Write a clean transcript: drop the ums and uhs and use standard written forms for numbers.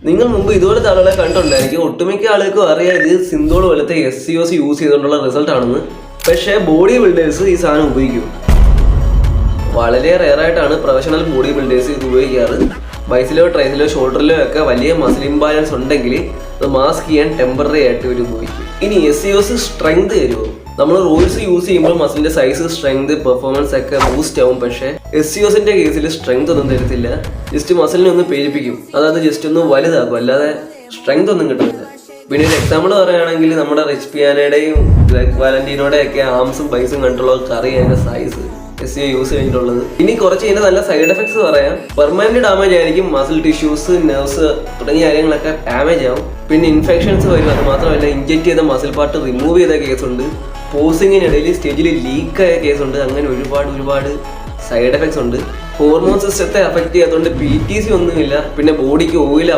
നിങ്ങൾ മുമ്പ് ഇതുപോലത്തെ ആളുകളെ കണ്ടിട്ടുണ്ടായിരിക്കും. ഒട്ടുമിക്ക ആളുകൾക്കും അറിയാം ഇത് സിന്തോൾ പോലത്തെ SCOs യൂസ് ചെയ്തുകൊണ്ടുള്ള റിസൾട്ട് ആണെന്ന്. പക്ഷേ ബോഡി ബിൽഡേഴ്സ് ഈ സാധനം ഉപയോഗിക്കും. വളരെ റെയറായിട്ടാണ് പ്രൊഫഷണൽ ബോഡി ബിൽഡേഴ്സ് ഇത് ഉപയോഗിക്കാറ്. ബൈസിലോ ട്രൈസിലോ ഷോൾഡറിലോ ഒക്കെ വലിയ മസിൽ ഇംബാലൻസ് ഉണ്ടെങ്കിൽ അത് മാസ്ക് ചെയ്യാൻ ടെമ്പററി ആയിട്ട് ഇവർ ഉപയോഗിക്കും. ഇനി SCOs സ്ട്രെങ്ത് തരുമോ? നമ്മൾ റോൾസ് യൂസ് ചെയ്യുമ്പോൾ മസിലിന്റെ സൈസ്, സ്ട്രെങ്ത്, പെർഫോമൻസ് ഒക്കെ ബൂസ്റ്റ് ആവും. പക്ഷേ SCOsന്റെ കേസിൽ സ്ട്രെങ്ത് ഒന്നും തരത്തില്ല. ജസ്റ്റ് മസിലിനെ ഒന്ന് പേരിപ്പിക്കും. അതായത് ജസ്റ്റ് ഒന്ന് വലുതാക്കും, അല്ലാതെ സ്ട്രെങ്ത് ഒന്നും കിട്ടുന്നില്ല. പിന്നെ ഒരു എക്സാമ്പിൾ പറയുകയാണെങ്കിൽ നമ്മുടെ റിച്ച് പിയാനയുടെയും വാലന്റീനോടെയും ഒക്കെ ആംസും ബൈസും കണ്ടുള്ളവർക്ക് അറിയാം അതിന്റെ സൈസ് SCO യൂസ് ചെയ്തിട്ടുള്ളത്. ഇനി കുറച്ച് ഇതിന്റെ നല്ല സൈഡ് എഫക്ട്സ് പറയാം. പെർമനന്റ് ഡാമേജ് ആയിരിക്കും. മസിൽ ടിഷ്യൂസ്, നെർവ്സ് തുടങ്ങിയ കാര്യങ്ങളൊക്കെ ഡാമേജ് ആവും. പിന്നെ ഇൻഫെക്ഷൻസ് വരും. അത് മാത്രമല്ല ഇഞ്ചെക്ട് ചെയ്ത മസിൽ പാർട്ട് റിമൂവ് ചെയ്ത കേസുണ്ട്. പോസിങ്ങിനിടയിൽ സ്റ്റേജിൽ ലീക്കായ കേസുണ്ട്. അങ്ങനെ ഒരുപാട് സൈഡ് എഫക്ട്സ് ഉണ്ട്. ഹോർമോൺ സിസ്റ്റത്തെ അഫക്ട് ചെയ്യാത്തതുകൊണ്ട് PTC ഒന്നുമില്ല. പിന്നെ ബോഡിക്ക് ഓയിൽ